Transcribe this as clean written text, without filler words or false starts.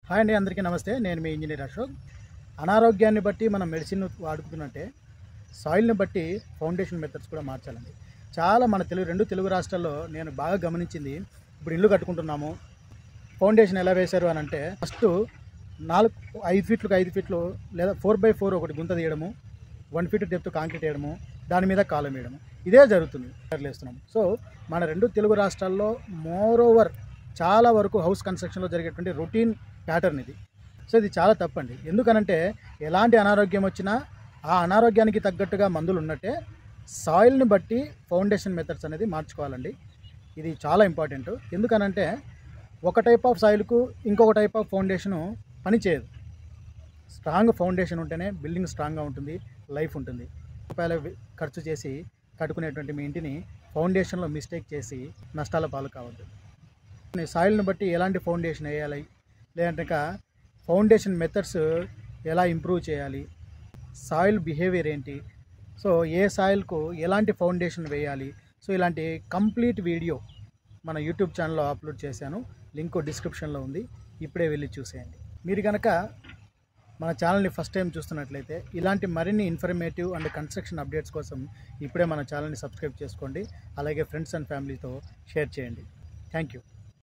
Hi అండి, అందరికీ నమస్తే. నేను మీ ఇంజనీర్ అశోక్. అనారోగ్యాన్ని బట్టి మనం మెడిసిన్ వాడుకుంటున్నట్టే సాయిల్ని బట్టి ఫౌండేషన్ మెథడ్స్ కూడా మార్చాలండి. చాలా మన రెండు తెలుగు రాష్ట్రాల్లో నేను బాగా గమనించింది, ఇప్పుడు ఇల్లు కట్టుకుంటున్నాము, ఫౌండేషన్ ఎలా వేశారు అని అంటే ఫస్ట్ 5 ఫీట్లకు 5 ఫీట్లు లేదా 4x4 ఒకటి గుంత తీయడము, 1 ఫీట్ డెప్త్ కాంక్రీట్ వేయడము, దాని మీద కాలం వేయడము, ఇదే జరుగుతుంది వేస్తున్నాము. సో మన తెలుగు రాష్ట్రాల్లో మోర్ ఓవర్ చాలా వరకు హౌస్ కన్స్ట్రక్షన్లో జరిగేటువంటి రొటీన్ ప్యాటర్న్ ఇది. సో ఇది చాలా తప్పండి. ఎందుకనంటే ఎలాంటి అనారోగ్యం వచ్చినా ఆ అనారోగ్యానికి తగ్గట్టుగా మందులు ఉన్నట్టే సాయిల్ని బట్టి ఫౌండేషన్ మెథడ్స్ అనేది మార్చుకోవాలండి. ఇది చాలా ఇంపార్టెంట్. ఎందుకనంటే ఒక టైప్ ఆఫ్ సాయిల్కు ఇంకొక టైప్ ఆఫ్ ఫౌండేషను పనిచేయదు. స్ట్రాంగ్ ఫౌండేషన్ ఉంటేనే బిల్డింగ్ స్ట్రాంగ్గా ఉంటుంది, లైఫ్ ఉంటుంది. రూపాయలు ఖర్చు చేసి కట్టుకునేటువంటి మీ ఇంటిని ఫౌండేషన్లో మిస్టేక్ చేసి నష్టాల పాలు కావద్దు. సాయిల్ని బట్టి ఎలాంటి ఫౌండేషన్ వేయాలి, లేదంటే ఫౌండేషన్ మెథడ్స్ ఎలా ఇంప్రూవ్ చేయాలి, సాయిల్ బిహేవియర్ ఏంటి, సో ఏ సాయిల్కు ఎలాంటి ఫౌండేషన్ వేయాలి, సో ఇలాంటి కంప్లీట్ వీడియో మన యూట్యూబ్ ఛానల్లో అప్లోడ్ చేశాను. లింక్ డిస్క్రిప్షన్లో ఉంది, ఇప్పుడే వెళ్ళి చూసేయండి. మీరు కనుక మన ఛానల్ని ఫస్ట్ టైం చూస్తున్నట్లయితే ఇలాంటి మరిన్ని ఇన్ఫర్మేటివ్ అండ్ కన్స్ట్రక్షన్ అప్డేట్స్ కోసం ఇప్పుడే మన ఛానల్ని సబ్స్క్రైబ్ చేసుకోండి. అలాగే ఫ్రెండ్స్ అండ్ ఫ్యామిలీతో షేర్ చేయండి. Thank you.